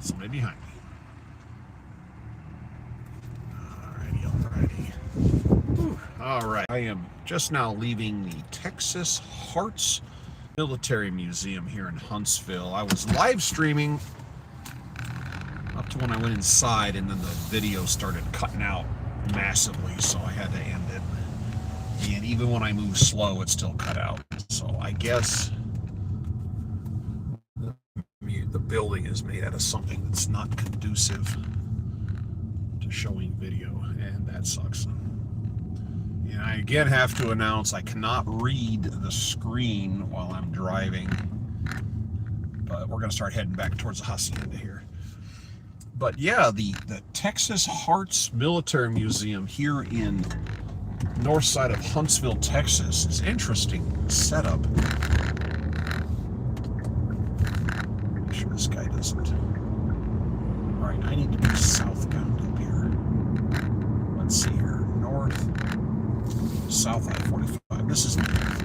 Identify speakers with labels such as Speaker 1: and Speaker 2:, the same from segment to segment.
Speaker 1: Somebody behind me. Alrighty. Alright. I am just now leaving the Texas Hearts Military Museum here in Huntsville. I was live streaming up to when I went inside, and then the video started cutting out massively, so I had to end it. And even when I move slow, it still cut out. So I guess the building is made out of something that's not conducive to showing video, and that sucks. And I again have to announce I cannot read the screen while I'm driving, but we're going to start heading back towards the hacienda here. But yeah, the Texas Hearts Military Museum here in north side of Huntsville, Texas is interesting setup. Make sure this guy doesn't. All right, I need to be southbound up here. Let's see here, north, south I-45. This is north.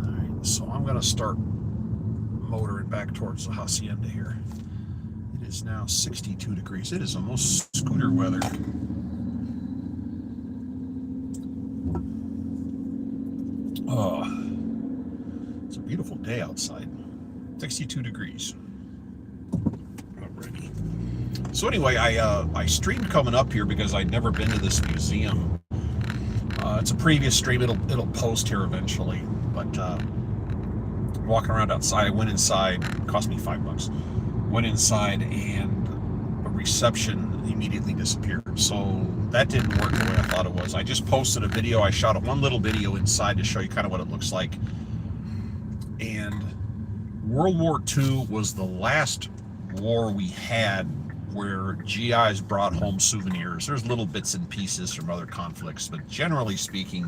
Speaker 1: All right, so I'm gonna start motoring back towards the hacienda here. It is now 62 degrees. It is almost scooter weather. Oh, it's a beautiful day outside. 62 degrees. Already. So anyway, I streamed coming up here because I'd never been to this museum. It's a previous stream. It'll post here eventually. But walking around outside, I went inside. It cost me $5. Went inside, and a reception immediately disappeared. So that didn't work the way I thought it was. I just posted a video. I shot one little video inside to show you kind of what it looks like. And World War II was the last war we had where GIs brought home souvenirs. There's little bits and pieces from other conflicts, but generally speaking,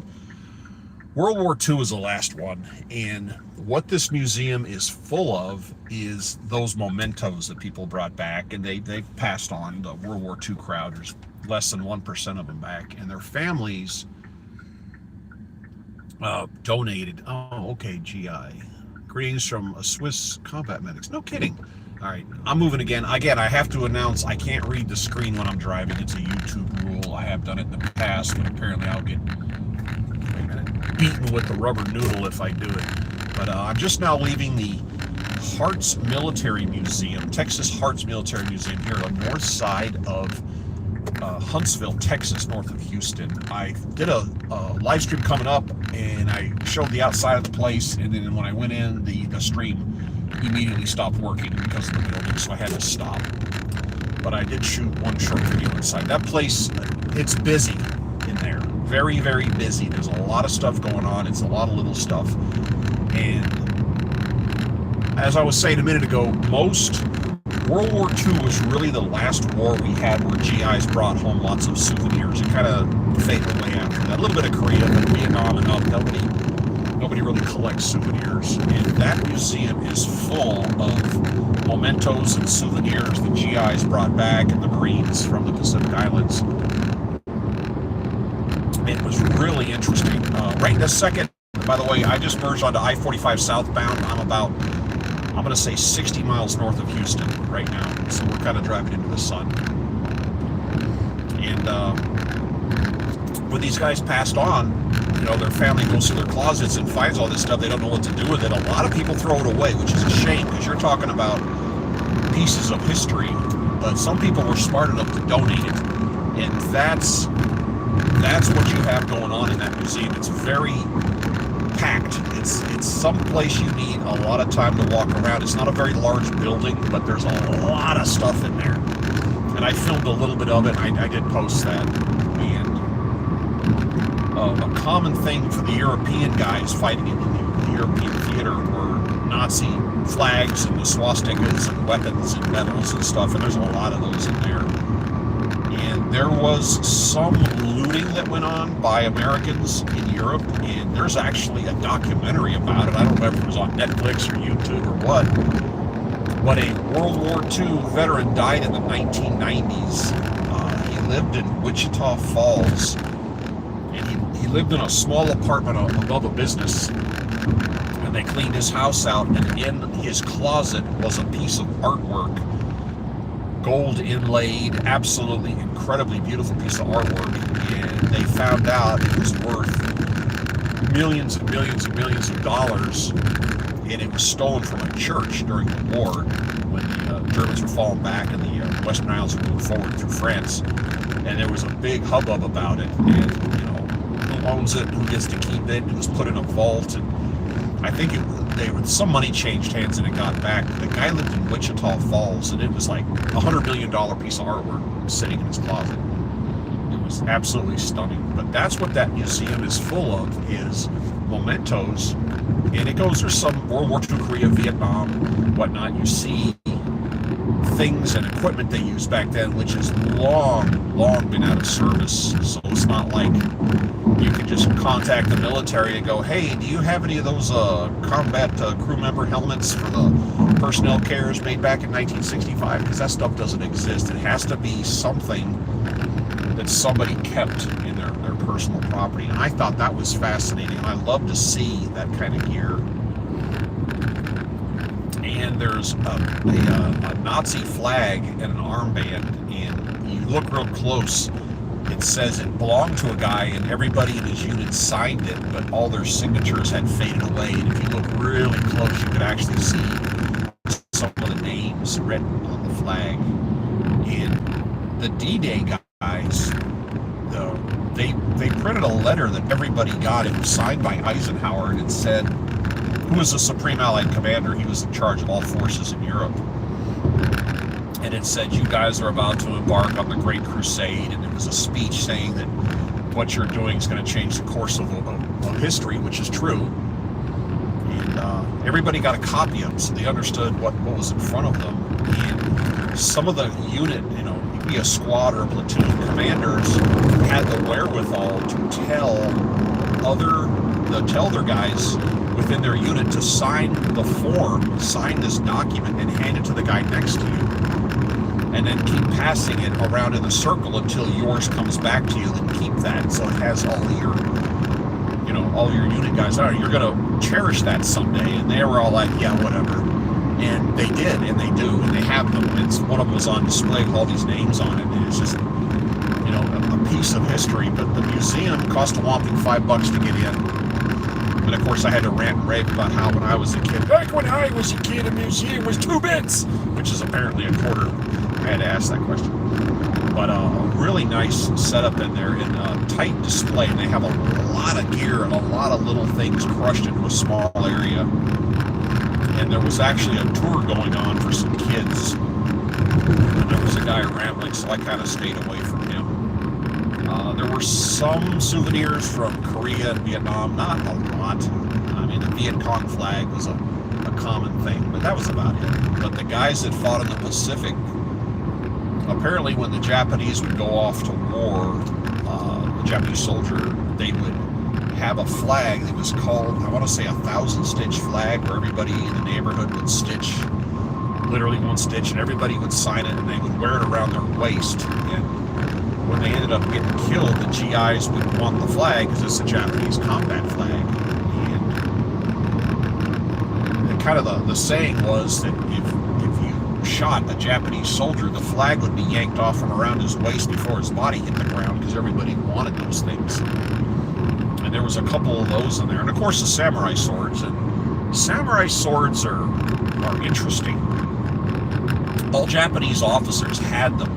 Speaker 1: World War II was the last one. And what this museum is full of is those mementos that people brought back, and they've passed on. The World War II crowd, there's less than 1% of them back, and their families donated. Oh, okay, GI. Greetings from a Swiss combat medics. No kidding. All right, I'm moving again. Again, I have to announce I can't read the screen when I'm driving. It's a YouTube rule. I have done it in the past, but apparently I'll get beaten with the rubber noodle if I do it. But I'm just now leaving the Hearts Military Museum, Texas Hearts Military Museum here on the north side of Huntsville, Texas, north of Houston. I did a live stream coming up, and I showed the outside of the place, and then when I went in, the stream immediately stopped working because of the building, so I had to stop. But I did shoot one short video inside. That place, it's busy in there. Very, very busy. There's a lot of stuff going on. It's a lot of little stuff. And as I was saying a minute ago, World War II was really the last war we had where GIs brought home lots of souvenirs. It kind of faded away after that. A little bit of Korea, but Vietnam and up. Nobody really collects souvenirs. And that museum is full of mementos and souvenirs the GIs brought back and the Marines from the Pacific Islands. It was really interesting. Right this second, by the way, I just merged onto I-45 southbound. I'm going to say 60 miles north of Houston right now. So we're kind of driving into the sun. And when these guys passed on, their family goes to their closets and finds all this stuff. They don't know what to do with it. A lot of people throw it away, which is a shame because you're talking about pieces of history. But some people were smart enough to donate it. And that's what you have going on in that museum. It's very packed. It's some place you need a lot of time to walk around. It's not a very large building, but there's a lot of stuff in there. And I filmed a little bit of it. I did post that. And a common thing for the European guys fighting in the European theater were Nazi flags and the swastikas and weapons and medals and stuff. And there's a lot of those in there. And there was some looting that went on by Americans in Europe, and there's actually a documentary about it. I don't know if it was on Netflix or YouTube or what, but a World War II veteran died in the 1990s. He lived in Wichita Falls, and he lived in a small apartment above a business. And And they cleaned his house out, and in his closet was a piece of artwork, gold inlaid, absolutely incredibly beautiful piece of artwork. And they found out it was worth millions and millions and millions of dollars, and it was stolen from a church during the war when the Germans were falling back and the Western Isles were moving forward through France. And there was a big hubbub about it, and who owns it, who gets to keep it. It was put in a vault, and I think some money changed hands and it got back. The guy lived in Wichita Falls, and it was like $100 million piece of artwork sitting in his closet. It was absolutely stunning. But that's what that museum is full of, is mementos. And it goes, there's some World War II, Korea, Vietnam, whatnot. You see things and equipment they used back then, which is long been out of service. So it's not like you can just contact the military and go, hey, do you have any of those combat crew member helmets for the personnel carriers made back in 1965? Because that stuff doesn't exist. It has to be something that somebody kept in their personal property. And I thought that was fascinating. I love to see that kind of gear. And there's a Nazi flag and an armband, and you look real close, it says it belonged to a guy, and everybody in his unit signed it, but all their signatures had faded away. And if you look really close, you could actually see some of the names written on the flag. And the D-Day guys, they printed a letter that everybody got. It was signed by Eisenhower, and it said, who was the Supreme Allied Commander. He was in charge of all forces in Europe. And it said, you guys are about to embark on the Great Crusade. And it was a speech saying that what you're doing is going to change the course of history, which is true. And everybody got a copy of it, so they understood what was in front of them. And some of the unit, it could be a squad or a platoon commanders, had the wherewithal to tell their guys within their unit to sign the form, sign this document, and hand it to the guy next to you. And then keep passing it around in the circle until yours comes back to you, then keep that. So it has all your unit guys. Oh, you're going to cherish that someday. And they were all like, yeah, whatever. And they did, and they do, and they have them. One of them was on display with all these names on it, and it's just, a piece of history. But the museum cost a whopping $5 to get in. And of course I had to rant and rave about how when I was a kid, back when I was a kid, a museum was 2 bits, which is apparently a quarter. I had to ask that question. But a really nice setup in there, and a tight display. And they have a lot of gear and a lot of little things crushed into a small area. And there was actually a tour going on for some kids. And there was a guy rambling, so I kind of stayed away from him. There were some souvenirs from Korea and Vietnam, not a lot. I mean, the Viet Cong flag was a common thing, but that was about it. But the guys that fought in the Pacific, apparently when the Japanese would go off to war, the Japanese soldier, they would have a flag that was called, I want to say, 1,000-stitch flag, where everybody in the neighborhood would stitch, literally one stitch, and everybody would sign it, and they would wear it around their waist. And when they ended up getting killed, the GIs would want the flag because it's a Japanese combat flag. And kind of the saying was that if you shot a Japanese soldier, the flag would be yanked off from around his waist before his body hit the ground, because everybody wanted those things. And there was a couple of those in there. And of course the samurai swords. And samurai swords are interesting. All Japanese officers had them.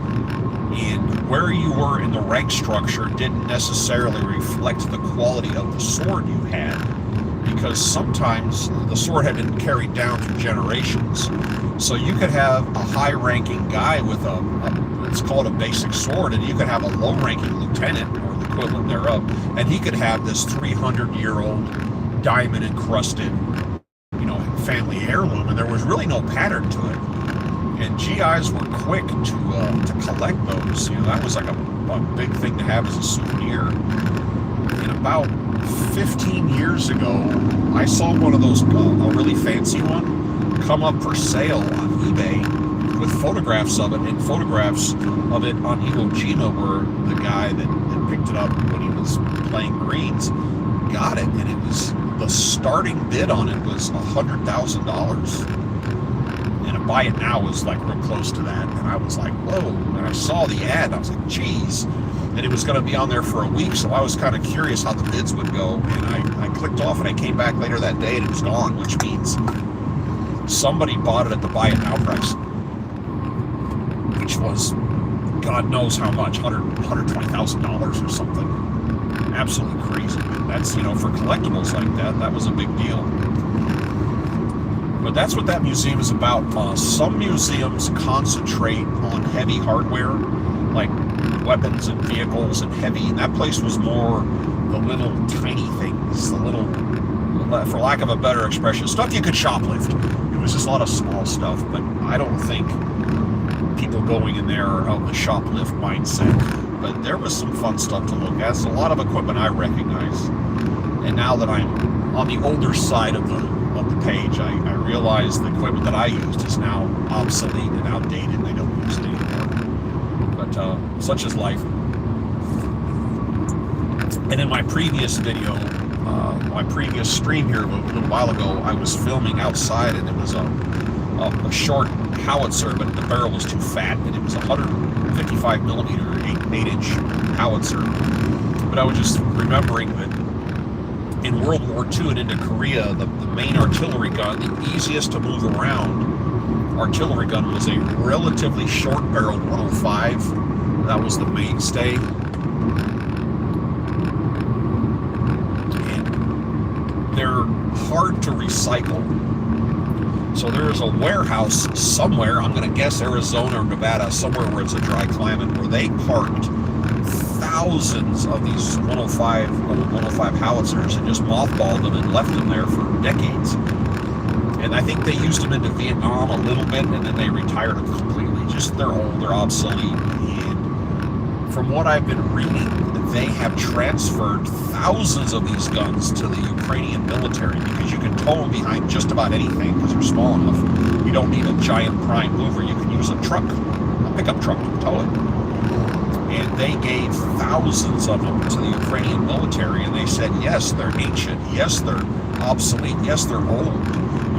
Speaker 1: And where you were in the rank structure didn't necessarily reflect the quality of the sword you had, because sometimes the sword had been carried down through generations. So you could have a high-ranking guy with it's called a basic sword, and you could have a low-ranking lieutenant, or the equivalent thereof, and he could have this 300-year-old diamond-encrusted, family heirloom, and there was really no pattern to it. And GIs were quick to collect those. That was like a big thing to have as a souvenir. And about 15 years ago, I saw one of those, a really fancy one, come up for sale on eBay with photographs of it, and photographs of it on Iwo Jima, where the guy that picked it up when he was playing Marines, got it, and it was, the starting bid on it was $100,000. And a buy it now was like real close to that. And I was like, whoa. And I saw the ad, and I was like, geez. And it was going to be on there for a week, so I was kind of curious how the bids would go. And I clicked off, and I came back later that day, and it was gone, which means somebody bought it at the buy it now price, which was God knows how much, $120,000 or something. Absolutely crazy. That's, for collectibles like that, that was a big deal. But that's what that museum is about. Some museums concentrate on heavy hardware, like weapons and vehicles and heavy, and that place was more the little tiny things, the little, for lack of a better expression, stuff you could shoplift. It was just a lot of small stuff, but I don't think people going in there are of the shoplift mindset. But there was some fun stuff to look at. It's a lot of equipment I recognize. And now that I'm on the older side of the page, I realize the equipment that I used is now obsolete and outdated, and they don't use it anymore. But such is life. And in my previous video, my previous stream here a little while ago, I was filming outside, and it was a short howitzer, but the barrel was too fat, and it was a 155 millimeter 8-inch howitzer. But I was just remembering that in World War II and into Korea, the main artillery gun, the easiest to move around artillery gun, was a relatively short-barreled 105. That was the mainstay. And they're hard to recycle. So there's a warehouse somewhere, I'm going to guess Arizona or Nevada, somewhere where it's a dry climate, where they parked thousands of these old 105 howitzers and just mothballed them and left them there for decades. And I think they used them into Vietnam a little bit, and then they retired them completely. Just, they're old, they're obsolete. And from what I've been reading, they have transferred thousands of these guns to the Ukrainian military, because you can tow them behind just about anything because they're small enough. You don't need a giant prime mover. You can use a truck, a pickup truck, to tow it. And they gave thousands of them to the Ukrainian military, and they said, yes, they're ancient, yes, they're obsolete, yes, they're old,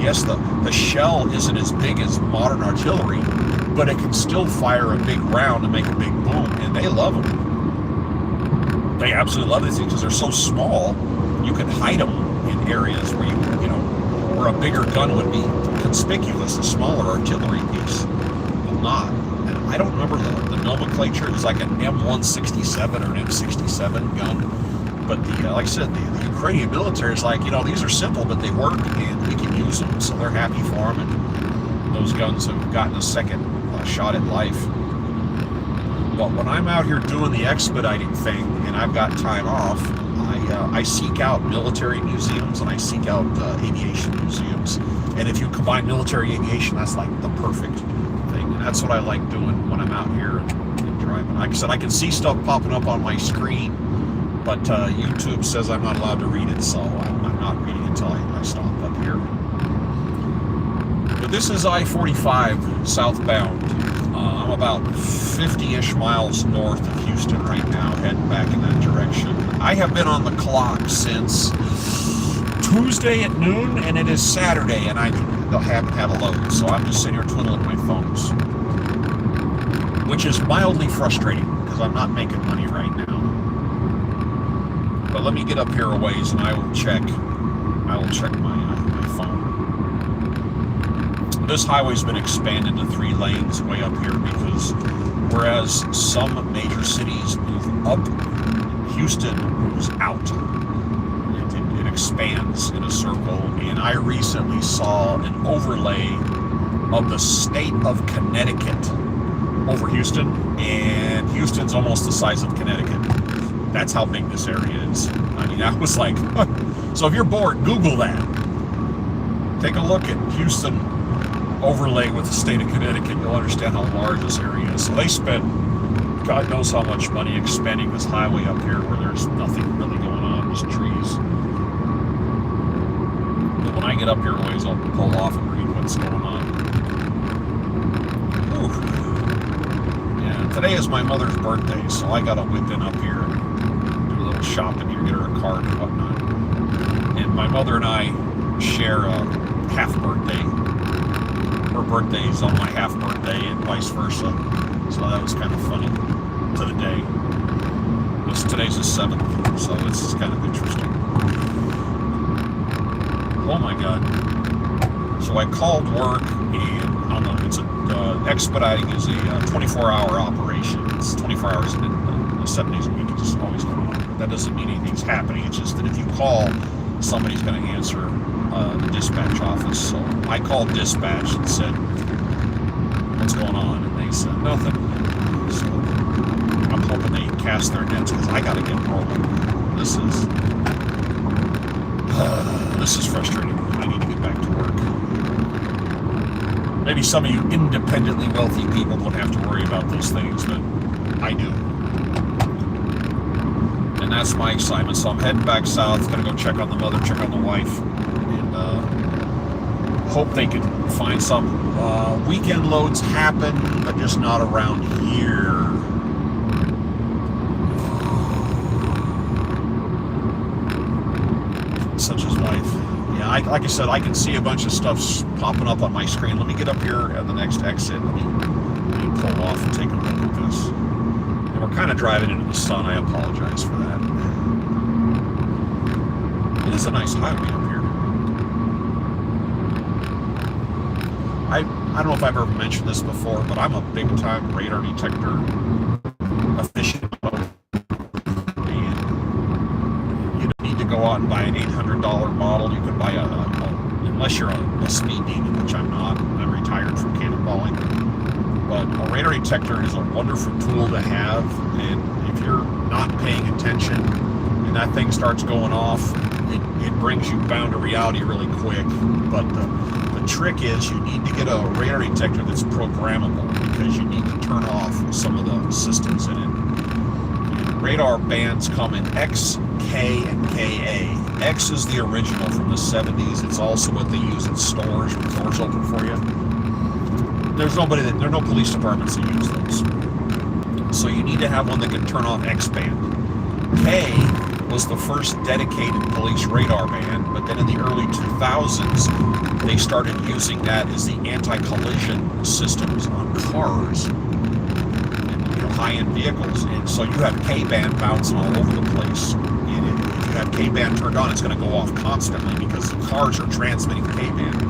Speaker 1: yes, the shell isn't as big as modern artillery, but it can still fire a big round and make a big boom, and they love them. They absolutely love these things because they're so small, you can hide them in areas where where a bigger gun would be conspicuous. A smaller artillery piece will not. And I don't remember the nomenclature. It was like an M167 or an M67 gun. But like I said, the Ukrainian military is like, these are simple, but they work, and we can use them, so they're happy for them. And those guns have gotten a second shot at life. But when I'm out here doing the expediting thing, and I've got time off, I seek out military museums, and I seek out aviation museums. And if you combine military aviation, that's like the perfect thing. And that's what I like doing when I'm out here and driving. Like I said, I can see stuff popping up on my screen, but YouTube says I'm not allowed to read it, so I'm not reading until I stop up here. But this is I-45 southbound. I'm about 50-ish miles north of Houston right now, heading back in that direction. I have been on the clock since Tuesday at noon, and it is Saturday, and I haven't had a load, so I'm just sitting here twiddling my thumbs, which is mildly frustrating because I'm not making money right now. But let me get up here a ways, and I will check my phone. This highway's been expanded to 3 lanes way up here, because whereas some major cities move up, Houston moves out. It expands in a circle, and I recently saw an overlay of the state of Connecticut over Houston, and Houston's almost the size of Connecticut. That's how big this area is. I mean, I was like, so if you're bored, Google that. Take a look at Houston overlay with the state of Connecticut. You'll understand how large this area is. So they spent God knows how much money expanding this highway up here where there's nothing really going on, just trees. But when I get up here a ways, I'll pull off and read what's going on. Whew. Yeah, today is my mother's birthday, so I gotta whip in up here and do a little shopping here, get her a card and whatnot. my mother and I share a half birthday. Her birthday's on my half birthday and vice versa. So that was kind of funny to the day. Today's the 7th, so it's kind of interesting. Oh my God. So I called work, and Expediting is a 24-hour operation. It's 24 hours and 7 days a week. It's just always going on. That doesn't mean anything's happening. It's just that if you call, somebody's going to answer the dispatch office. So I called dispatch and said, what's going on? And they said, nothing. So I'm hoping they cast their nets because I got to get rolling. This is frustrating. I need to get back to work. Maybe some of you independently wealthy people don't have to worry about those things, but I do. And that's my assignment. So I'm heading back south, gonna go check on the mother, check on the wife, and hope they can find some. Weekend loads happen, but just not around here. Such as life. Yeah, like I said, I can see a bunch of stuff popping up on my screen. Let me get up here at the next exit. Let me pull off and take a look at this. And we're kind of driving into the sun. I apologize for that. It is a nice highway up here. I don't know if I've ever mentioned this before, but I'm a big-time radar detector aficionado. And you don't need to go out and buy an $800 model. You can buy unless you're a speed demon, which I'm not. I'm retired from cannonballing. But a radar detector is a wonderful tool to have, and if you're not paying attention and that thing starts going off, it brings you bound to reality really quick. But the trick is you need to get a radar detector that's programmable, because you need to turn off some of the systems in it. And radar bands come in X, K, and KA. X is the original from the 70s. It's also what they use in stores when doors open for you. There are no police departments that use those. So you need to have one that can turn off X band. K was the first dedicated police radar band, but then in the early 2000s, they started using that as the anti-collision systems on cars and high-end vehicles. And so you have K-band bouncing all over the place. And if you have K-band turned on, it's going to go off constantly because the cars are transmitting K-band.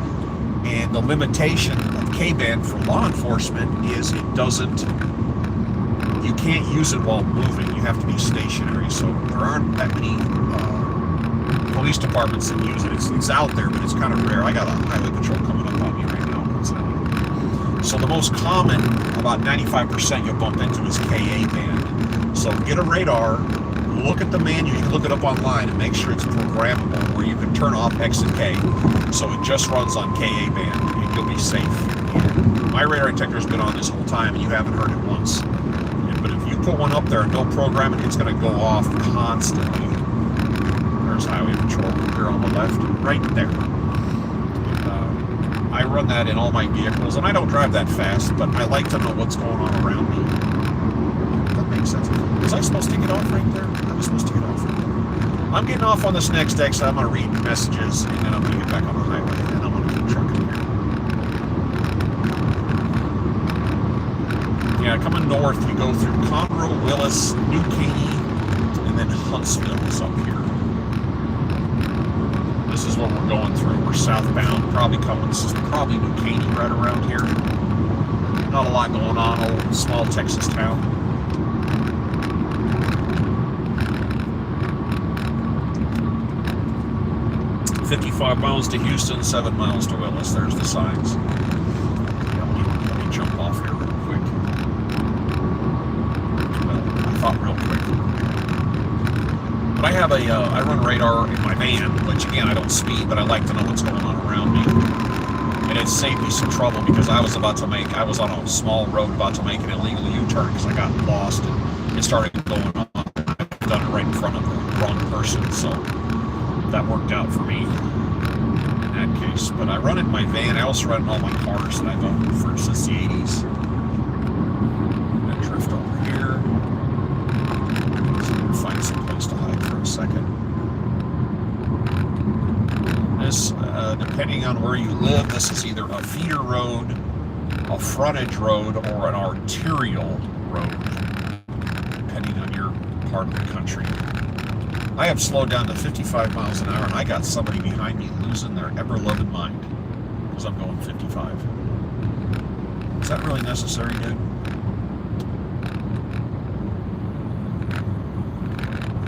Speaker 1: And the limitation of K-band for law enforcement is you can't use it while moving. You have to be stationary. So there aren't that many police departments that use it. It's out there, but it's kind of rare. I got a highway patrol coming up on me right now. So the most common, about 95% you'll bump into, is KA band. So get a radar, look at the manual, you can look it up online, and make sure it's programmable where you can turn off X and K. So it just runs on KA band, and you'll be safe. And my radar detector's been on this whole time, and you haven't heard it once. But if you put one up there and don't program it, it's going to go off constantly. There's highway patrol here on the left, right there. And, I run that in all my vehicles, and I don't drive that fast, but I like to know what's going on around me. That makes sense. Was I supposed to get off right there? I was supposed to get off right there. I'm getting off on this next exit. I'm going to read messages, and then I'm going to get back on the highway, and I'm going to keep trucking here. Yeah, coming north, you go through Conroe, Willis, New Caney, and then Huntsville is up here. This is what we're going through. We're southbound, this is probably New Caney right around here. Not a lot going on, old small Texas town. $55 miles to Houston, 7 miles to Willis. There's the signs. Let me jump off here real quick. Well, I thought real quick. But I have I run radar in my van, which again, I don't speed, but I like to know what's going on around me. And it saved me some trouble because I was on a small road about to make an illegal U-turn because I got lost and it started going on. I've done it right in front of the wrong person, so that worked out for me in that case. But I run it in my van. I also run it in all my cars that I've owned since the 80s. I'm going to drift over here. So I'm going to find some place to hide for a second. depending on where you live, this is either a feeder road, a frontage road, or an arterial road, depending on your part of the country. I have slowed down to 55 miles an hour, and I got somebody behind me losing their ever-loving mind because I'm going 55. Is that really necessary, dude?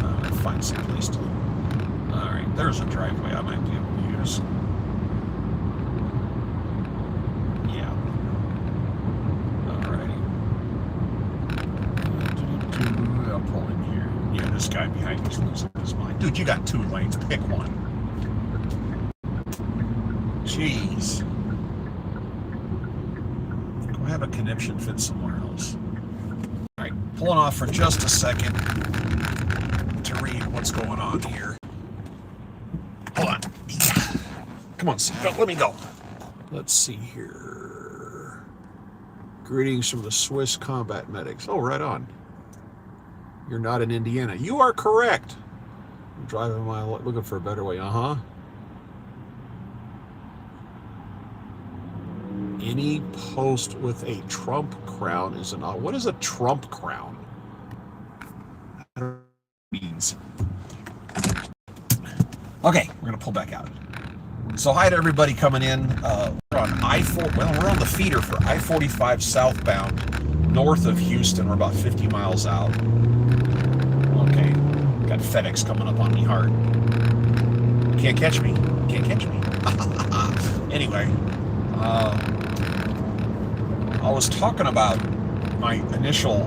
Speaker 1: I'll find some place to... All right, there's a driveway I might be able to use. Yeah. All righty. I'll pull in here. Yeah, this guy behind me's losing his mind. Dude, you got 2 lanes. Pick one. Jeez. Go have a conniption fit somewhere else. All right, pulling off for just a second to read what's going on here. Hold on. Come on, seatbelt, let me go. Let's see here. Greetings from the Swiss combat medics. Oh, right on. You're not in Indiana. You are correct. I'm driving my looking for a better way. Any post with a Trump crown is an... What is a Trump crown? I don't know what it means. Okay, we're gonna pull back out. So hi to everybody coming in. We're on I-4. Well, we're on the feeder for I-45 southbound, north of Houston. We're about 50 miles out. Okay, got FedEx coming up on me hard. Can't catch me. Can't catch me. Anyway, I was talking about my initial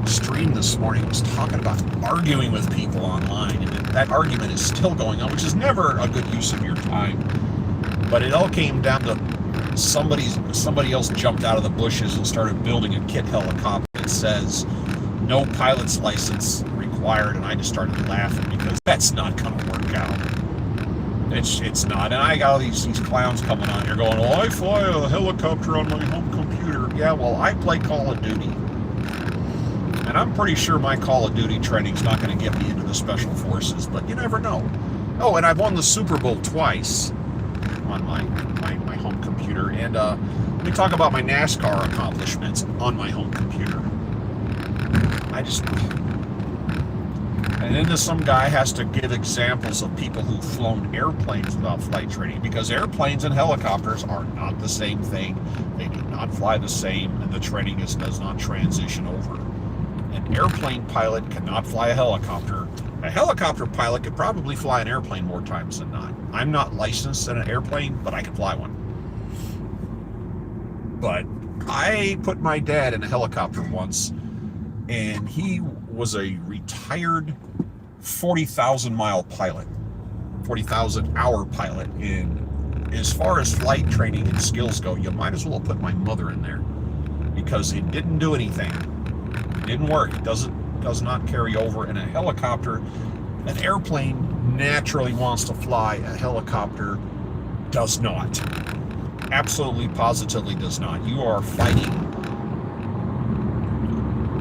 Speaker 1: stream this morning. Was talking about arguing with people online, and that argument is still going on, which is never a good use of your time. But it all came down to somebody else jumped out of the bushes and started building a kit helicopter that says no pilot's license required, and I just started laughing because that's not going to work out. It's not. And I got all these clowns coming on here going, well, I fly a helicopter on my home computer. Yeah, well, I play Call of Duty. And I'm pretty sure my Call of Duty training's not going to get me into the Special Forces, but you never know. Oh, and I've won the Super Bowl twice on my home computer. And let me talk about my NASCAR accomplishments on my home computer. And then some guy has to give examples of people who've flown airplanes without flight training, because airplanes and helicopters are not the same thing. They do not fly the same, and the training does not transition over. An airplane pilot cannot fly a helicopter. A helicopter pilot could probably fly an airplane more times than not. I'm not licensed in an airplane, but I can fly one. But I put my dad in a helicopter once, and he was a retired 40,000 mile pilot, 40,000 hour pilot. And as far as flight training and skills go, you might as well put my mother in there, because it didn't do anything. It didn't work. It does not carry over in a helicopter. An airplane naturally wants to fly. A helicopter does not. Absolutely, positively does not. You are fighting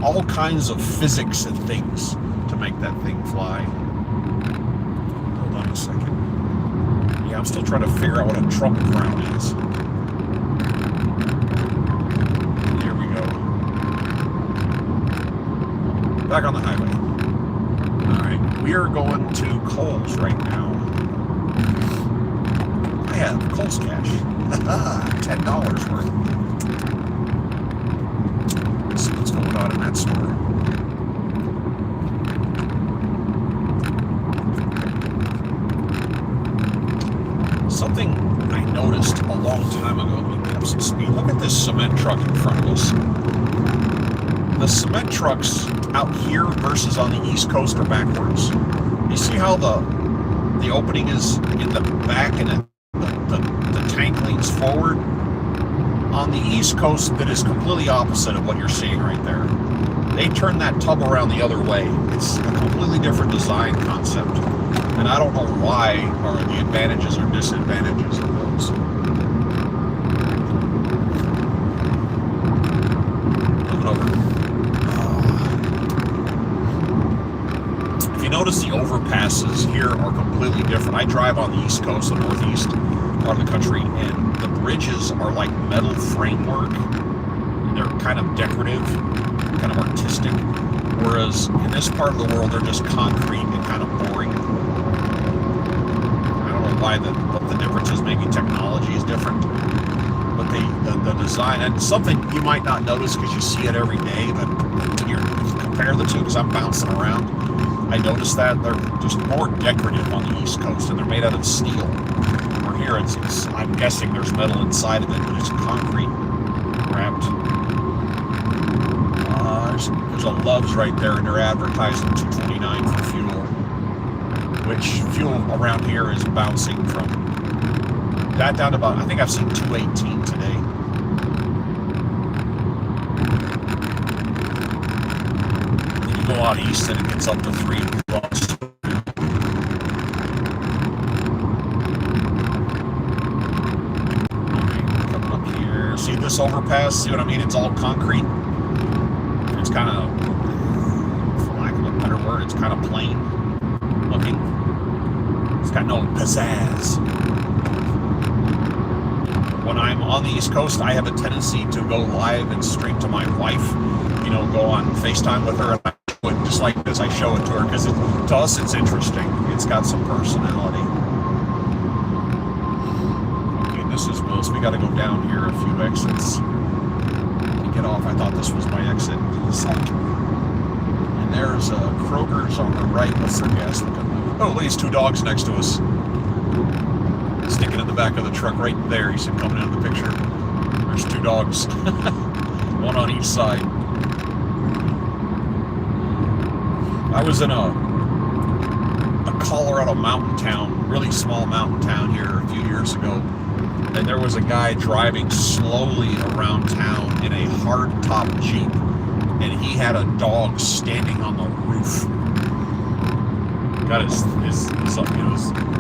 Speaker 1: all kinds of physics and things to make that thing fly. Hold on a second. Yeah, I'm still trying to figure out what a Trump crown is. Here we go. Back on the highway. Alright, we are going to Kohl's right now. I have Kohl's cash. $10 worth. Let's see what's going on in that store. Something I noticed a long time ago, let me get up some speed. Look at this cement truck in front of us. The cement trucks out here versus on the East Coast are backwards. You see how the opening is in the back and the tank leans forward? On the East Coast, that is completely opposite of what you're seeing right there. They turn that tub around the other way. It's a completely different design concept. And I don't know why, or the advantages or disadvantages of those. Moving over. If you notice, the overpasses here are completely different. I drive on the East Coast, the Northeast. part of the country, and the bridges are like metal framework, and they're kind of decorative, kind of artistic. Whereas in this part of the world, they're just concrete and kind of boring. I don't know what the difference is. Maybe technology is different, but the design, and something you might not notice because you see it every day, but when you compare the two, because I'm bouncing around, I noticed that they're just more decorative on the East Coast, and they're made out of steel. Where here, I'm guessing there's metal inside of it, but it's concrete wrapped. There's a Love's right there, and they're advertising $2.29 for fuel, which fuel around here is bouncing from that down to about, I think I've seen $2.18 today. Then you go out east and it gets up to $3. Coming up here, see this overpass? See what I mean? It's all concrete. It's kind of, for lack of a better word, it's kind of plain looking. It's got no pizzazz. When I'm on the East Coast, I have a tendency to go live and stream to my wife, go on FaceTime with her, and I show it just like this. I show it to her because to us it's interesting. It's got some personality. Okay, this is Willis. We got to go down here a few exits. Get off. I thought this was my exit. And there's Kroger's on the right. What's their gas looking like? Oh, at least two dogs next to us. Sticking in the back of the truck right there. You see him coming into the picture. There's two dogs. One on each side. I was in a Colorado mountain town, really small mountain town here a few years ago. And there was a guy driving slowly around town in a hard-top Jeep, and he had a dog standing on the roof. Got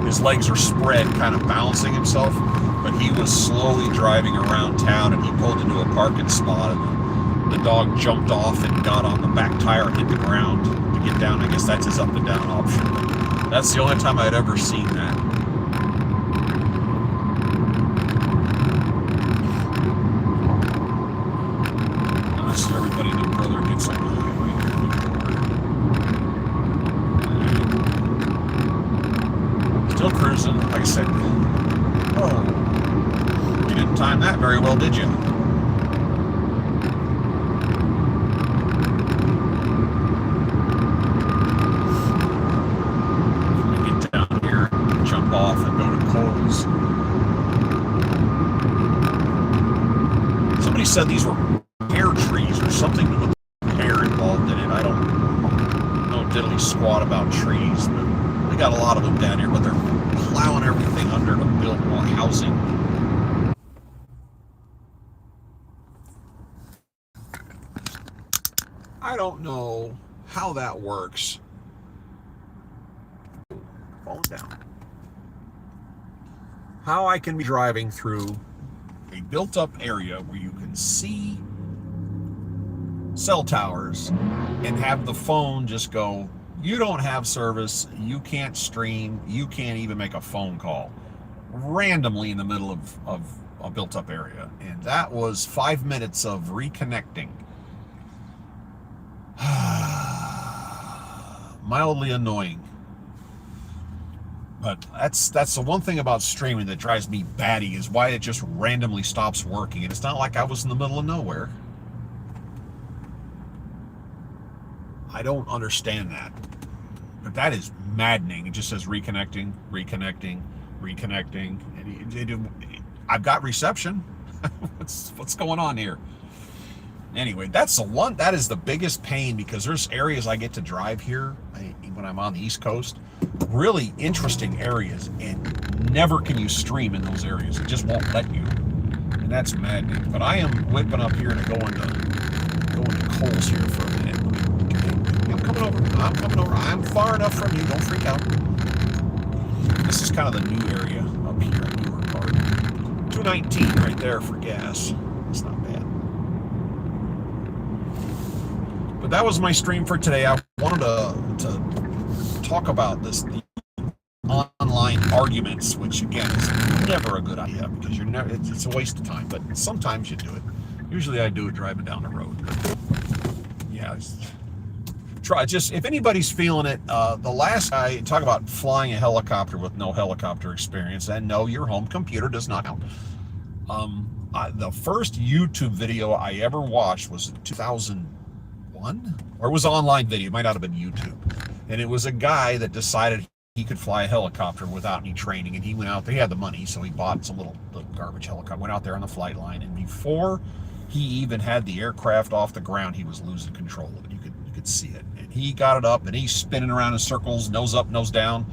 Speaker 1: his legs are spread, kind of balancing himself, but he was slowly driving around town, and he pulled into a parking spot, and the dog jumped off and got on the back tire and hit the ground to get down. I guess that's his up and down option. That's the only time I'd ever seen that. Everybody and their brother gets on the highway here. Still cruising, like I said. Oh, you didn't time that very well, did you? Get down here, jump off, and go to Coles. Somebody said these were pear trees or something with pear involved in it. I don't know diddly squat about trees, but we got a lot of them down here, but they're plowing everything under to build more housing. I don't know how that works. Phone down. How I can be driving through a built-up area where you can see cell towers and have the phone just go, you don't have service, you can't stream, you can't even make a phone call, randomly in the middle of a built-up area. And that was 5 minutes of reconnecting. Mildly annoying. But that's the one thing about streaming that drives me batty, is why it just randomly stops working. And it's not like I was in the middle of nowhere. I don't understand that. But that is maddening. It just says reconnecting, reconnecting, reconnecting. And I've got reception. What's going on here? Anyway, that's the one. That is the biggest pain, because there's areas I get to drive here when I'm on the East Coast. Really interesting areas, and never can you stream in those areas. It just won't let you. And that's maddening. But I am whipping up here to go into Coles here for a minute. I'm coming over. I'm far enough from you. Don't freak out. This is kind of the new area up here, newer part. $2.19 right there for gas. It's not bad. But that was my stream for today. I wanted to talk about this, the online online arguments, which again is never a good idea because you're never, it's a waste of time, but sometimes you do it. Usually I do it driving down the road. Yeah, try just, if anybody's feeling it, the last guy, talk about flying a helicopter with no helicopter experience, and no, your home computer does not count. The first YouTube video I ever watched was in 2001, or it was an online video, it might not have been YouTube, and it was a guy that decided he could fly a helicopter without any training, and he went out there, he had the money, so he bought some little garbage helicopter, went out there on the flight line, and before he even had the aircraft off the ground, he was losing control of it. You could see it, and he got it up, and he's spinning around in circles, nose up, nose down,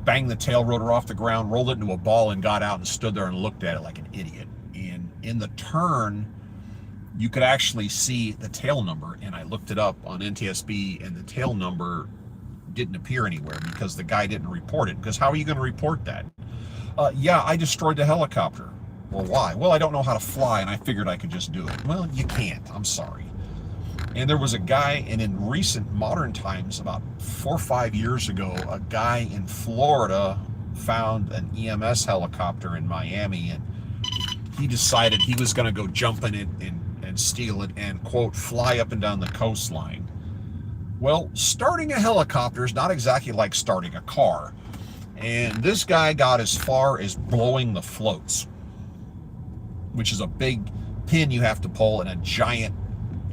Speaker 1: banged the tail rotor off the ground, rolled it into a ball, and got out and stood there and looked at it like an idiot. And in the turn, you could actually see the tail number, and I looked it up on NTSB, and the tail number didn't appear anywhere because the guy didn't report it. Because how are you going to report that? Yeah, I destroyed the helicopter. Well, why? Well, I don't know how to fly, and I figured I could just do it. Well, you can't. I'm sorry. And there was a guy, and in recent modern times, about 4 or 5 years ago, a guy in Florida found an EMS helicopter in Miami, and he decided he was going to go jump in it and steal it and, quote, fly up and down the coastline. Well, starting a helicopter is not exactly like starting a car. And this guy got as far as blowing the floats, which is a big pin you have to pull and a giant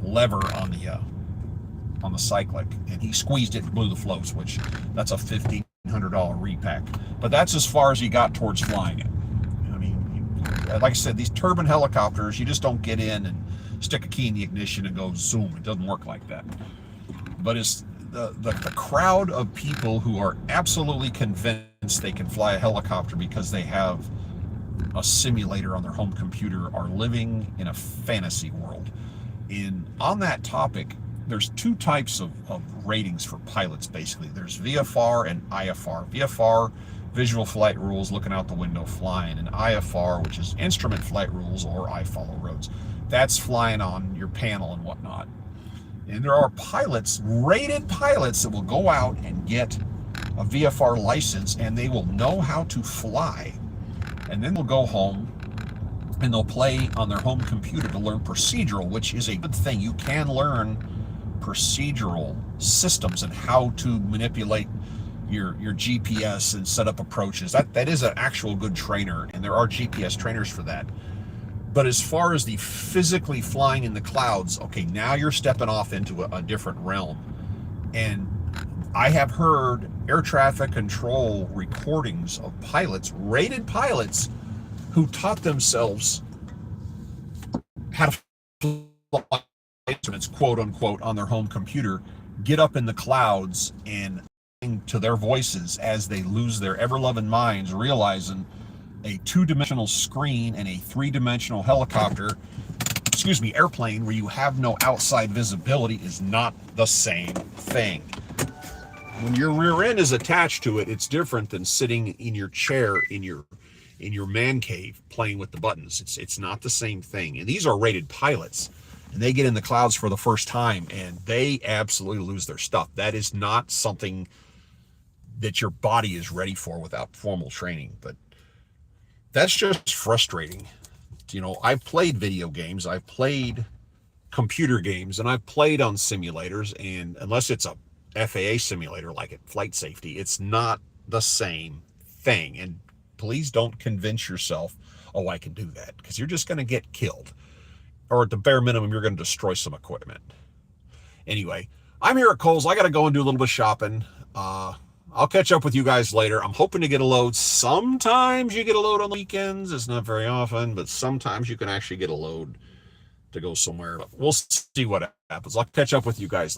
Speaker 1: lever on the cyclic, and he squeezed it and blew the floats, which that's a $1,500 repack. But that's as far as he got towards flying it. I mean, like I said, these turbine helicopters, you just don't get in and stick a key in the ignition and go zoom. It doesn't work like that. But it's the crowd of people who are absolutely convinced they can fly a helicopter because they have a simulator on their home computer are living in a fantasy world. And on that topic, there's two types of ratings for pilots, basically. There's VFR and IFR. VFR, visual flight rules, looking out the window, flying. And IFR, which is instrument flight rules, or I follow roads. That's flying on your panel and whatnot. And there are pilots, rated pilots, that will go out and get a VFR license, and they will know how to fly. And then they'll go home and they'll play on their home computer to learn procedural, which is a good thing. You can learn procedural systems and how to manipulate your GPS and set up approaches. That is an actual good trainer, and there are GPS trainers for that. But as far as the physically flying in the clouds, okay, now you're stepping off into a different realm. And I have heard air traffic control recordings of pilots, rated pilots, who taught themselves how to fly instruments, quote unquote, on their home computer, get up in the clouds and listen to their voices as they lose their ever-loving minds, realizing a 2-dimensional screen and a 3-dimensional airplane where you have no outside visibility is not the same thing. When your rear end is attached to it, it's different than sitting in your chair in your man cave playing with the buttons. It's not the same thing. And these are rated pilots, and they get in the clouds for the first time and they absolutely lose their stuff. That is not something that your body is ready for without formal training. But that's just frustrating. You know, I've played video games, I've played computer games, and I've played on simulators, and unless it's a FAA simulator like at Flight Safety, it's not the same thing. And please don't convince yourself, oh, I can do that, because you're just going to get killed. Or at the bare minimum, you're going to destroy some equipment. Anyway, I'm here at Kohl's. I got to go and do a little bit of shopping. I'll catch up with you guys later. I'm hoping to get a load. Sometimes you get a load on the weekends. It's not very often, but sometimes you can actually get a load to go somewhere. But we'll see what happens. I'll catch up with you guys later.